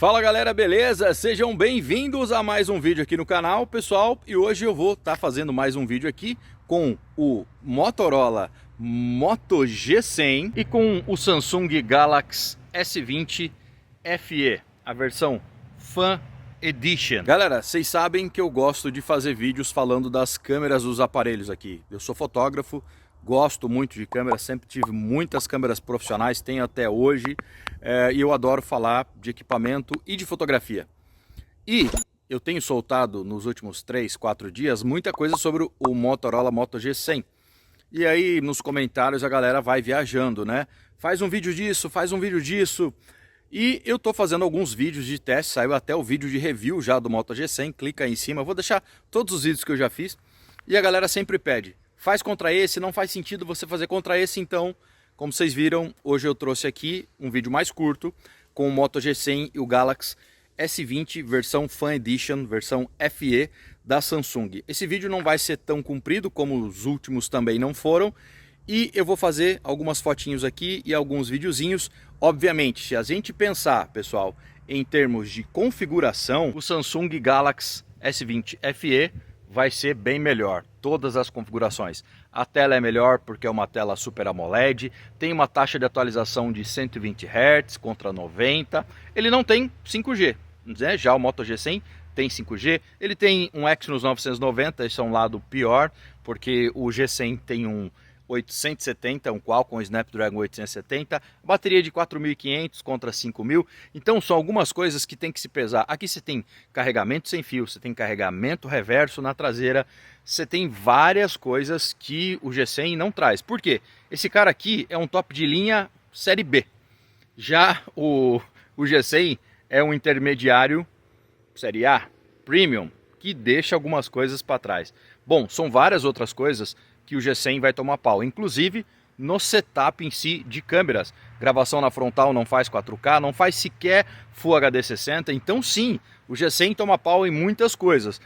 Fala galera, beleza? Sejam bem-vindos a mais um vídeo aqui no canal, pessoal. E hoje eu vou estar fazendo mais um vídeo aqui com o Motorola Moto G100 e com o Samsung Galaxy S20 FE, a versão Fan Edition. Galera, vocês sabem que eu gosto de fazer vídeos falando das câmeras dos aparelhos aqui. Eu sou fotógrafo, gosto muito de câmera, sempre tive muitas câmeras profissionais, tenho até hoje, e eu adoro falar de equipamento e de fotografia. E eu tenho soltado nos últimos 3, 4 dias muita coisa sobre o Motorola Moto G100. E aí nos comentários a galera vai viajando, né? Faz um vídeo disso, faz um vídeo disso. E eu tô fazendo alguns vídeos de teste, saiu até o vídeo de review já do Moto G100, clica aí em cima, eu vou deixar todos os vídeos que eu já fiz. E a galera sempre pede, faz contra esse, não faz sentido você fazer contra esse, então, como vocês viram, hoje eu trouxe aqui um vídeo mais curto com o Moto G100 e o Galaxy S20 versão Fan Edition, versão FE da Samsung. Esse vídeo não vai ser tão comprido como os últimos também não foram, e eu vou fazer algumas fotinhos aqui e alguns videozinhos. Obviamente, se a gente pensar, pessoal, em termos de configuração, o Samsung Galaxy S20 FE vai ser bem melhor, todas as configurações. A tela é melhor porque é uma tela Super AMOLED, tem uma taxa de atualização de 120 Hz contra 90, ele não tem 5G, né? Já o Moto G100 tem 5G, ele tem um Exynos 990, esse é um lado pior, porque o G100 tem um 870, um Qualcomm Snapdragon 870, bateria de 4.500 contra 5.000, então são algumas coisas que tem que se pesar. Aqui você tem carregamento sem fio, você tem carregamento reverso na traseira, você tem várias coisas que o G100 não traz. Por quê? Esse cara aqui é um top de linha série B, já o G100 é um intermediário série A, Premium, que deixa algumas coisas para trás. Bom, são várias outras coisas que o G100 vai tomar pau, inclusive no setup em si de câmeras. Gravação na frontal não faz 4K, não faz sequer Full HD 60, então sim, o G100 toma pau em muitas coisas.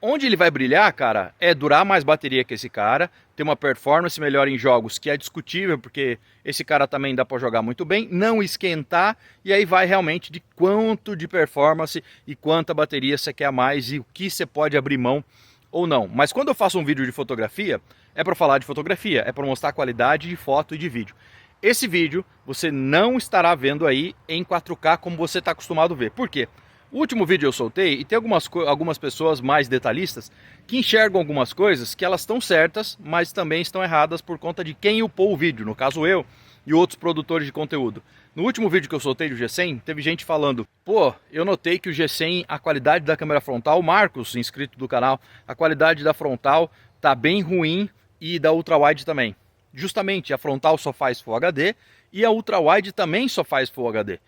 Onde ele vai brilhar, cara, é durar mais bateria que esse cara, ter uma performance melhor em jogos, que é discutível, porque esse cara também dá para jogar muito bem, não esquentar, e aí vai realmente de quanto de performance e quanta bateria você quer a mais e o que você pode abrir mão ou não. Mas quando eu faço um vídeo de fotografia, é para falar de fotografia, é para mostrar a qualidade de foto e de vídeo. Esse vídeo você não estará vendo aí em 4K como você está acostumado a ver. Por quê? O último vídeo eu soltei e tem algumas pessoas mais detalhistas que enxergam algumas coisas que elas estão certas, mas também estão erradas por conta de quem upou o vídeo, no caso eu e outros produtores de conteúdo. No último vídeo que eu soltei do G100, teve gente falando, pô, eu notei que o G100, a qualidade da câmera frontal, o Marcos, inscrito do canal, a qualidade da frontal tá bem ruim e da ultra-wide também. Justamente, a frontal só faz Full HD e a ultra-wide também só faz Full HD.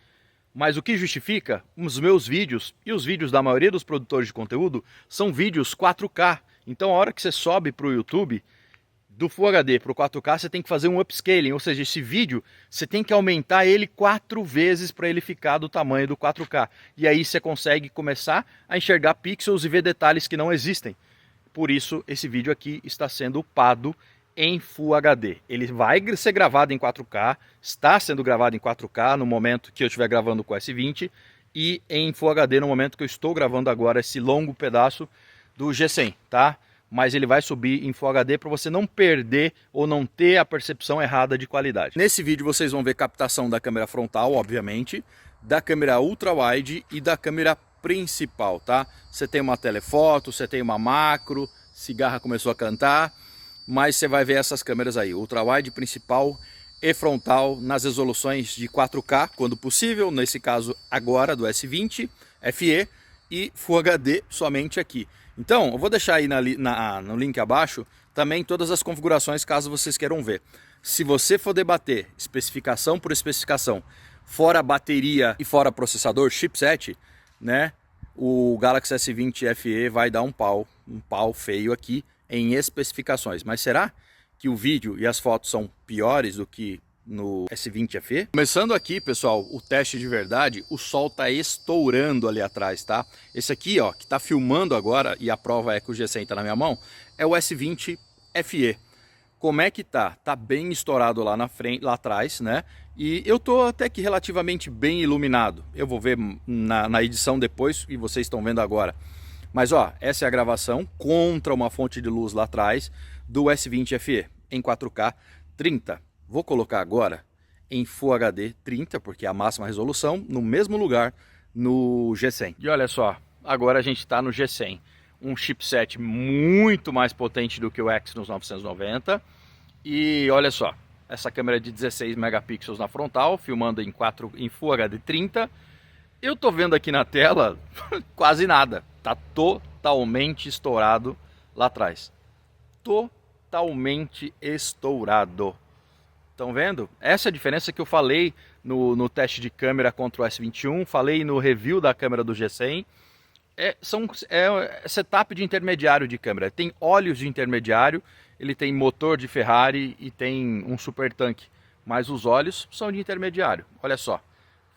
Mas o que justifica? Os meus vídeos e os vídeos da maioria dos produtores de conteúdo são vídeos 4K. Então a hora que você sobe para o YouTube, do Full HD para o 4K, você tem que fazer um upscaling, ou seja, esse vídeo você tem que aumentar ele 4 vezes para ele ficar do tamanho do 4K. E aí você consegue começar a enxergar pixels e ver detalhes que não existem. Por isso esse vídeo aqui está sendo upado em Full HD. Ele vai ser gravado em 4K, está sendo gravado em 4K no momento que eu estiver gravando com o S20 e em Full HD no momento que eu estou gravando agora esse longo pedaço do G100, tá? Mas ele vai subir em Full HD para você não perder ou não ter a percepção errada de qualidade. Nesse vídeo vocês vão ver captação da câmera frontal, obviamente, da câmera ultra-wide e da câmera principal, tá? Você tem uma telefoto, você tem uma macro, cigarra começou a cantar, mas você vai ver essas câmeras aí, ultra-wide, principal e frontal nas resoluções de 4K, quando possível, nesse caso agora do S20 FE, e Full HD somente aqui. Então, eu vou deixar aí no link abaixo também todas as configurações caso vocês queiram ver. Se você for debater especificação por especificação, fora bateria e fora processador, chipset, né, o Galaxy S20 FE vai dar um pau feio aqui em especificações. Mas será que o vídeo e as fotos são piores do que no S20 FE? Começando aqui, pessoal, o teste de verdade, o sol tá estourando ali atrás, tá? Esse aqui, ó, que tá filmando agora, e a prova é que o G100 tá na minha mão, é o S20 FE. como é que tá? Tá bem estourado lá na frente, lá atrás, né? E eu tô até que relativamente bem iluminado. Eu vou ver na edição depois e vocês estão vendo agora. Mas ó, essa é a gravação contra uma fonte de luz lá atrás do S20 FE em 4K 30. Vou colocar agora em Full HD 30, porque é a máxima resolução, no mesmo lugar no G100. E olha só, agora a gente está no G100. Um chipset muito mais potente do que o Exynos 990. E olha só, essa câmera de 16 megapixels na frontal, filmando em Full HD 30. Eu tô vendo aqui na tela quase nada. Tá totalmente estourado lá atrás. Totalmente estourado. Estão vendo? Essa é a diferença que eu falei no teste de câmera contra o S21, falei no review da câmera do G100. É setup de intermediário de câmera. Tem óleos de intermediário, ele tem motor de Ferrari e tem um super tanque. Mas os óleos são de intermediário. Olha só,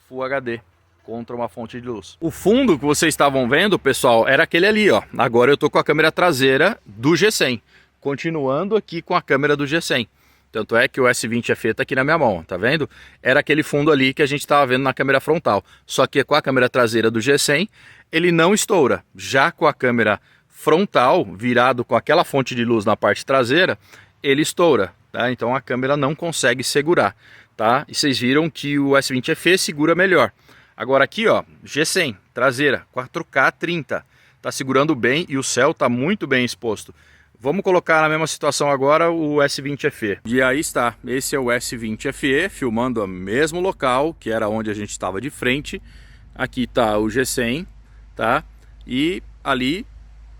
Full HD contra uma fonte de luz. O fundo que vocês estavam vendo, pessoal, era aquele ali, ó. Agora eu tô com a câmera traseira do G100, continuando aqui com a câmera do G100. Tanto é que o S20 FE tá aqui na minha mão, tá vendo? Era aquele fundo ali que a gente estava vendo na câmera frontal. Só que com a câmera traseira do G100, ele não estoura. Já com a câmera frontal, virado com aquela fonte de luz na parte traseira, ele estoura, tá? Então a câmera não consegue segurar, tá? E vocês viram que o S20 FE segura melhor. Agora aqui, ó, G100, traseira, 4K 30. Tá segurando bem e o céu tá muito bem exposto. Vamos colocar na mesma situação agora o S20 FE. E aí está, esse é o S20 FE, filmando o mesmo local, que era onde a gente estava de frente. Aqui está o G100, tá? E ali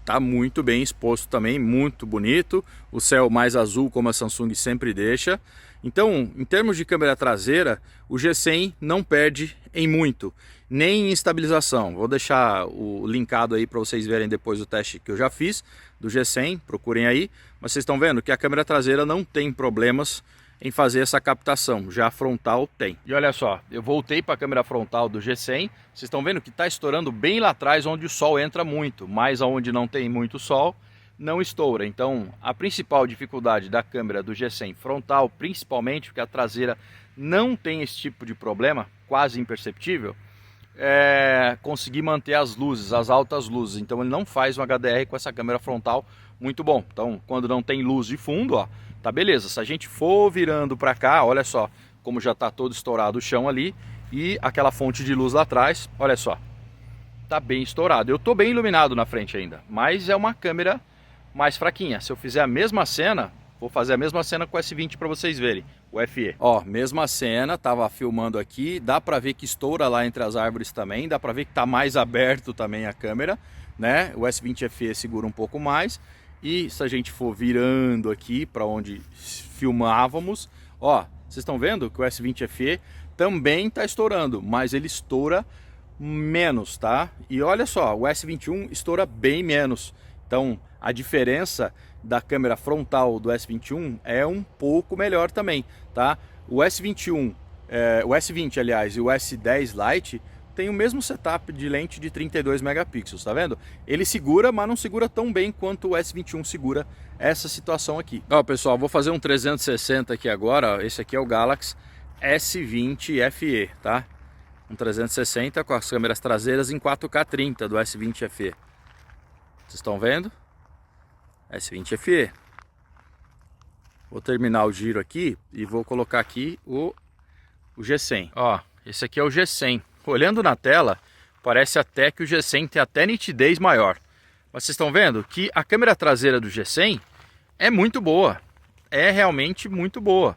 tá muito bem exposto também, muito bonito. O céu mais azul, como a Samsung sempre deixa. Então, em termos de câmera traseira, o G100 não perde em muito, nem em estabilização. Vou deixar o linkado aí para vocês verem depois o teste que eu já fiz do G100, procurem aí. Mas vocês estão vendo que a câmera traseira não tem problemas em fazer essa captação, já a frontal tem. E olha só, eu voltei para a câmera frontal do G100, vocês estão vendo que está estourando bem lá atrás onde o sol entra muito, mas onde não tem muito sol, não estoura. Então a principal dificuldade da câmera do G100 frontal, principalmente porque a traseira não tem esse tipo de problema, quase imperceptível, é conseguir manter as luzes, as altas luzes. Então ele não faz um HDR com essa câmera frontal muito bom. Então quando não tem luz de fundo, ó, tá beleza. Se a gente for virando para cá, olha só como já tá todo estourado o chão ali e aquela fonte de luz lá atrás, olha só, tá bem estourado. Eu tô bem iluminado na frente ainda, mas é uma câmera mais fraquinha. Se eu fizer a mesma cena, vou fazer a mesma cena com o S20 para vocês verem, o FE. Ó, mesma cena, tava filmando aqui, dá para ver que estoura lá entre as árvores também, dá para ver que tá mais aberto também a câmera, né? O S20 FE segura um pouco mais. E se a gente for virando aqui para onde filmávamos, ó, vocês estão vendo que o S20 FE também está estourando, mas ele estoura menos, tá? E olha só, o S21 estoura bem menos. Então a diferença da câmera frontal do S21 é um pouco melhor também, tá? O S21, o S20 aliás, e o S10 Lite tem o mesmo setup de lente de 32 megapixels, tá vendo? Ele segura, mas não segura tão bem quanto o S21 segura essa situação aqui. Ó, pessoal, vou fazer um 360 aqui agora. Esse aqui é o Galaxy S20 FE, tá? Um 360 com as câmeras traseiras em 4K 30 do S20 FE. Vocês estão vendo? S20 FE. Vou terminar o giro aqui e vou colocar aqui o G100. Ó, esse aqui é o G100. Olhando na tela, parece até que o G100 tem até nitidez maior. Mas vocês estão vendo que a câmera traseira do G100 é muito boa. É realmente muito boa.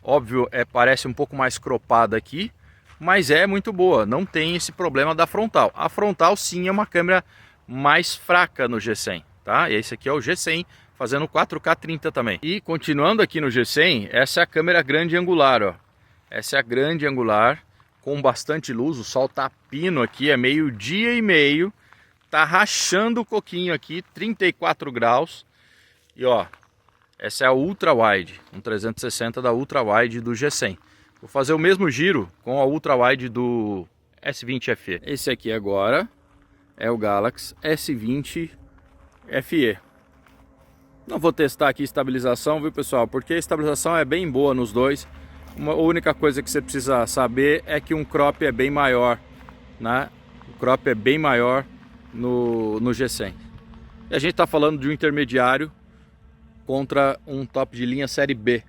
Óbvio, parece um pouco mais cropada aqui, mas é muito boa. Não tem esse problema da frontal. A frontal sim é uma câmera mais fraca no G100, tá? E esse aqui é o G100 fazendo 4K 30 também. E continuando aqui no G100, essa é a câmera grande angular, ó. Essa é a grande angular, com bastante luz. O sol tá pino aqui, é 12h30, tá rachando o coquinho aqui, 34 graus. E ó, essa é a Ultra Wide, um 360 da Ultra Wide do G100. Vou fazer o mesmo giro com a Ultra Wide do S20 FE. Esse aqui agora é o Galaxy S20 FE. Não vou testar aqui estabilização, viu pessoal? Porque a estabilização é bem boa nos dois. A única coisa que você precisa saber é que um crop é bem maior, né? O crop é bem maior no G100. E a gente está falando de um intermediário contra um top de linha série B.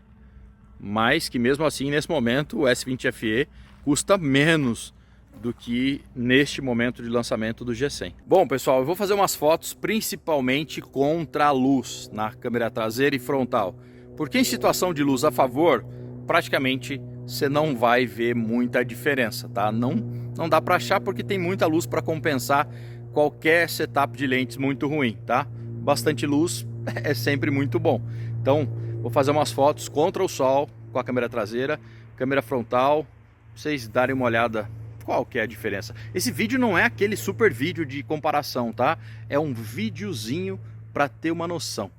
Mas que mesmo assim, nesse momento, o S20 FE custa menos do que neste momento de lançamento do G100. Bom pessoal, eu vou fazer umas fotos principalmente contra a luz na câmera traseira e frontal, porque em situação de luz a favor, praticamente você não vai ver muita diferença, tá? Não dá para achar porque tem muita luz para compensar qualquer setup de lentes muito ruim, tá? Bastante luz é sempre muito bom. Então, vou fazer umas fotos contra o sol com a câmera traseira, câmera frontal, pra vocês darem uma olhada qual que é a diferença. Esse vídeo não é aquele super vídeo de comparação, tá? É um videozinho para ter uma noção.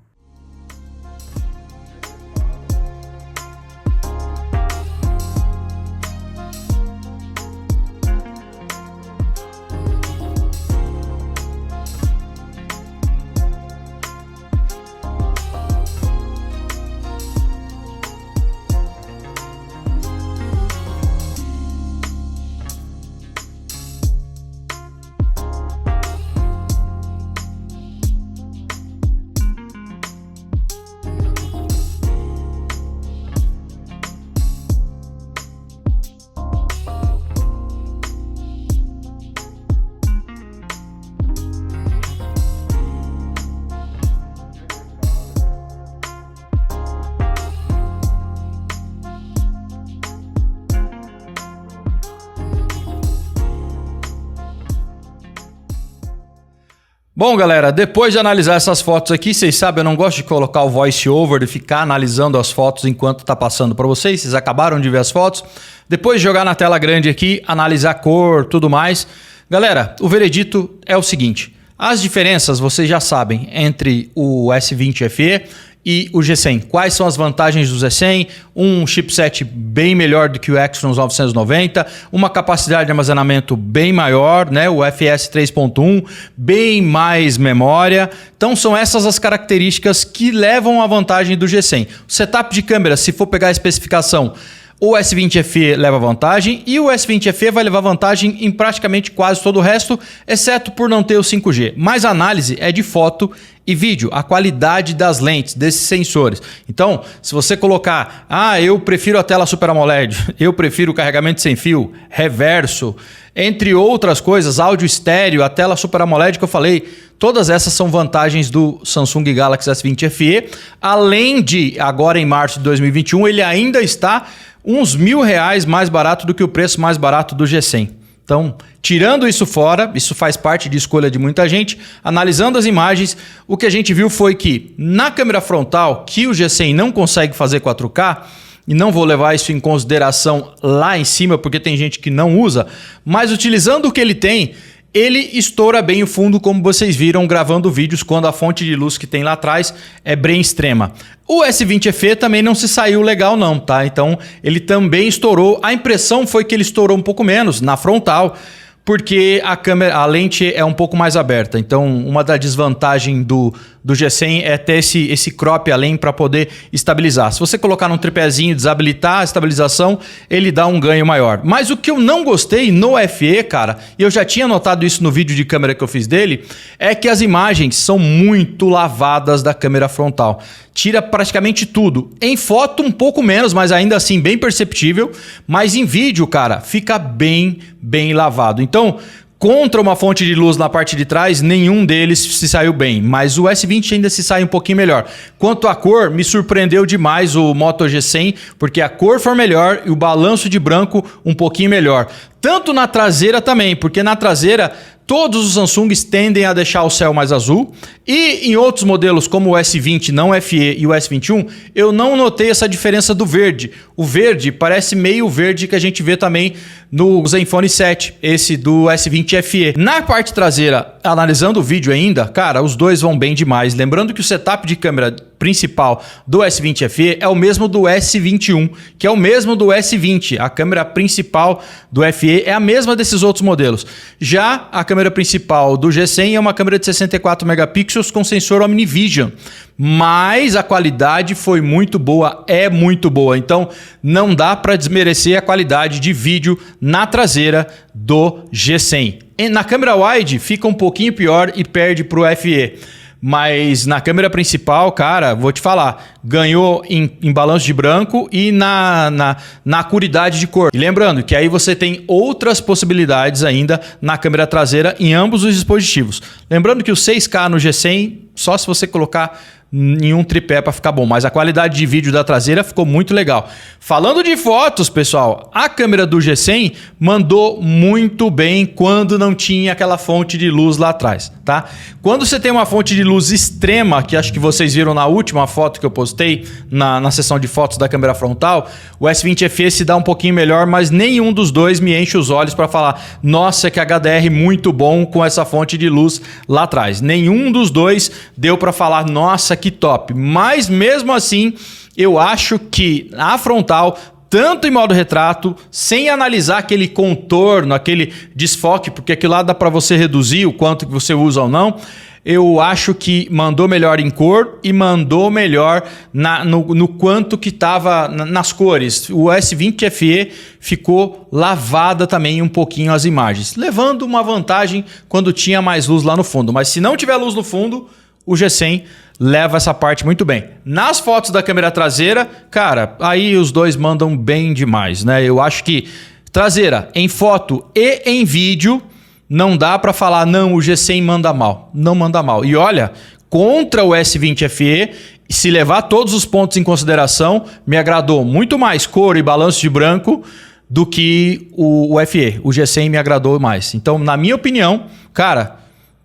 Bom galera, depois de analisar essas fotos aqui, vocês sabem, eu não gosto de colocar o voice over e ficar analisando as fotos enquanto está passando para vocês. Vocês acabaram de ver as fotos. Depois de jogar na tela grande aqui, analisar a cor, tudo mais. Galera, o veredito é o seguinte. As diferenças vocês já sabem entre o S20 FE e o G100. Quais são as vantagens do G100? Um chipset bem melhor do que o Exynos 990, uma capacidade de armazenamento bem maior, né? O FS 3.1, bem mais memória. Então são essas as características que levam à vantagem do G100. O setup de câmera, se for pegar a especificação, o S20 FE leva vantagem e o S20 FE vai levar vantagem em praticamente quase todo o resto, exceto por não ter o 5G. Mas a análise é de foto e vídeo, a qualidade das lentes, desses sensores. Então, se você colocar, eu prefiro a tela Super AMOLED, eu prefiro o carregamento sem fio, reverso, entre outras coisas, áudio estéreo, a tela Super AMOLED que eu falei, todas essas são vantagens do Samsung Galaxy S20 FE, além de, agora em março de 2021, ele ainda está uns R$1.000 mais barato do que o preço mais barato do G100. Então, tirando isso fora, isso faz parte de escolha de muita gente, analisando as imagens, o que a gente viu foi que na câmera frontal, que o G100 não consegue fazer 4K, e não vou levar isso em consideração lá em cima, porque tem gente que não usa, mas utilizando o que ele tem, ele estoura bem o fundo, como vocês viram gravando vídeos quando a fonte de luz que tem lá atrás é bem extrema. O S20 FE também não se saiu legal não, tá? Então ele também estourou. A impressão foi que ele estourou um pouco menos na frontal, porque a lente é um pouco mais aberta. Então uma das desvantagens do G100 é ter esse crop além para poder estabilizar. Se você colocar num tripézinho e desabilitar a estabilização, ele dá um ganho maior. Mas o que eu não gostei no FE, cara, e eu já tinha notado isso no vídeo de câmera que eu fiz dele, é que as imagens são muito lavadas da câmera frontal. Tira praticamente tudo. Em foto um pouco menos, mas ainda assim bem perceptível. Mas em vídeo, cara, fica bem lavado. Então, contra uma fonte de luz na parte de trás, nenhum deles se saiu bem. Mas o S20 ainda se sai um pouquinho melhor. Quanto à cor, me surpreendeu demais o Moto G100, porque a cor foi melhor e o balanço de branco um pouquinho melhor. Tanto na traseira também, porque na traseira todos os Samsungs tendem a deixar o céu mais azul. E em outros modelos, como o S20 não FE e o S21, eu não notei essa diferença do verde. O verde parece meio verde que a gente vê também no Zenfone 7, esse do S20 FE. Na parte traseira, analisando o vídeo ainda, cara, os dois vão bem demais. Lembrando que o setup de câmera principal do S20 FE é o mesmo do S21, que é o mesmo do S20. A câmera principal do FE é a mesma desses outros modelos. Já a câmera principal do G100 é uma câmera de 64 megapixels com sensor OmniVision. mas a qualidade foi muito boa, é muito boa. Então não dá para desmerecer a qualidade de vídeo na traseira do G100. E na câmera wide fica um pouquinho pior e perde para o FE. Mas na câmera principal, cara, vou te falar, ganhou em balanço de branco e na acuidade de cor. E lembrando que aí você tem outras possibilidades ainda na câmera traseira em ambos os dispositivos. Lembrando que o 6K no G100, só se você colocar em um tripé para ficar bom, mas a qualidade de vídeo da traseira ficou muito legal. Falando de fotos, pessoal, a câmera do G100 mandou muito bem quando não tinha aquela fonte de luz lá atrás, tá? Quando você tem uma fonte de luz extrema, que acho que vocês viram na última foto que eu postei na sessão de fotos da câmera frontal, o S20 FE se dá um pouquinho melhor, mas nenhum dos dois me enche os olhos para falar, nossa, que HDR muito bom com essa fonte de luz lá atrás. Nenhum dos dois deu para falar, nossa, que top. Mas mesmo assim, eu acho que a frontal, tanto em modo retrato, sem analisar aquele contorno, aquele desfoque, porque aquilo lá dá para você reduzir o quanto que você usa ou não, eu acho que mandou melhor em cor e mandou melhor no quanto que estava nas cores. O S20 FE ficou lavada também um pouquinho as imagens, levando uma vantagem quando tinha mais luz lá no fundo. Mas se não tiver luz no fundo, o G100 leva essa parte muito bem. Nas fotos da câmera traseira, cara, aí os dois mandam bem demais, né? Eu acho que traseira em foto e em vídeo não dá para falar, não, o G100 manda mal. Não manda mal. E olha, contra o S20 FE, se levar todos os pontos em consideração, me agradou muito mais cor e balanço de branco do que o FE. O G100 me agradou mais. Então, na minha opinião, cara,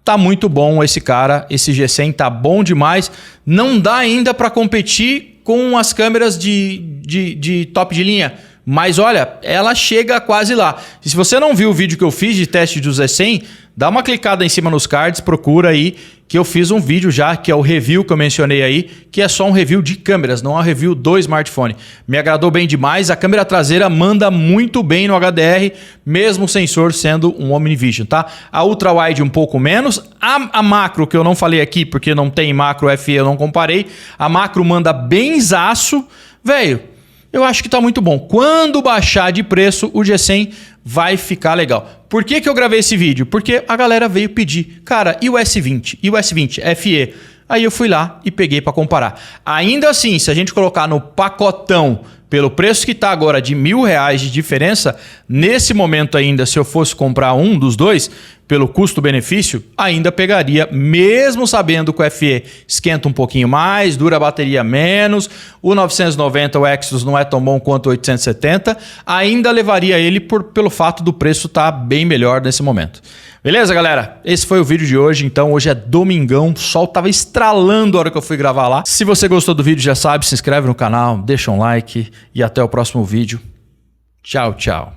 tá muito bom esse cara, esse G100 tá bom demais. Não dá ainda para competir com as câmeras de top de linha, mas olha, ela chega quase lá. E se você não viu o vídeo que eu fiz de teste do Z100, dá uma clicada em cima nos cards, procura aí que eu fiz um vídeo já, que é o review que eu mencionei aí, que é só um review de câmeras, não é um review do smartphone. Me agradou bem demais, a câmera traseira manda muito bem no HDR, mesmo o sensor sendo um OmniVision, tá? A Ultra Wide um pouco menos, a macro, que eu não falei aqui porque não tem macro FE, eu não comparei, a macro manda benzaço, velho. Eu acho que tá muito bom. Quando baixar de preço, o G100 vai ficar legal. Por que eu gravei esse vídeo? Porque a galera veio pedir, cara, e o S20? E o S20 FE? Aí eu fui lá e peguei para comparar. Ainda assim, se a gente colocar no pacotão, pelo preço que está agora de R$1.000 de diferença, nesse momento ainda, se eu fosse comprar um dos dois, pelo custo-benefício, ainda pegaria, mesmo sabendo que o FE esquenta um pouquinho mais, dura a bateria menos, o 990, o Exynos, não é tão bom quanto o 870, ainda levaria ele pelo fato do preço estar bem melhor nesse momento. Beleza, galera? Esse foi o vídeo de hoje. Então, hoje é domingão, o sol tava estralando a hora que eu fui gravar lá. Se você gostou do vídeo, já sabe, se inscreve no canal, deixa um like e até o próximo vídeo. Tchau, tchau.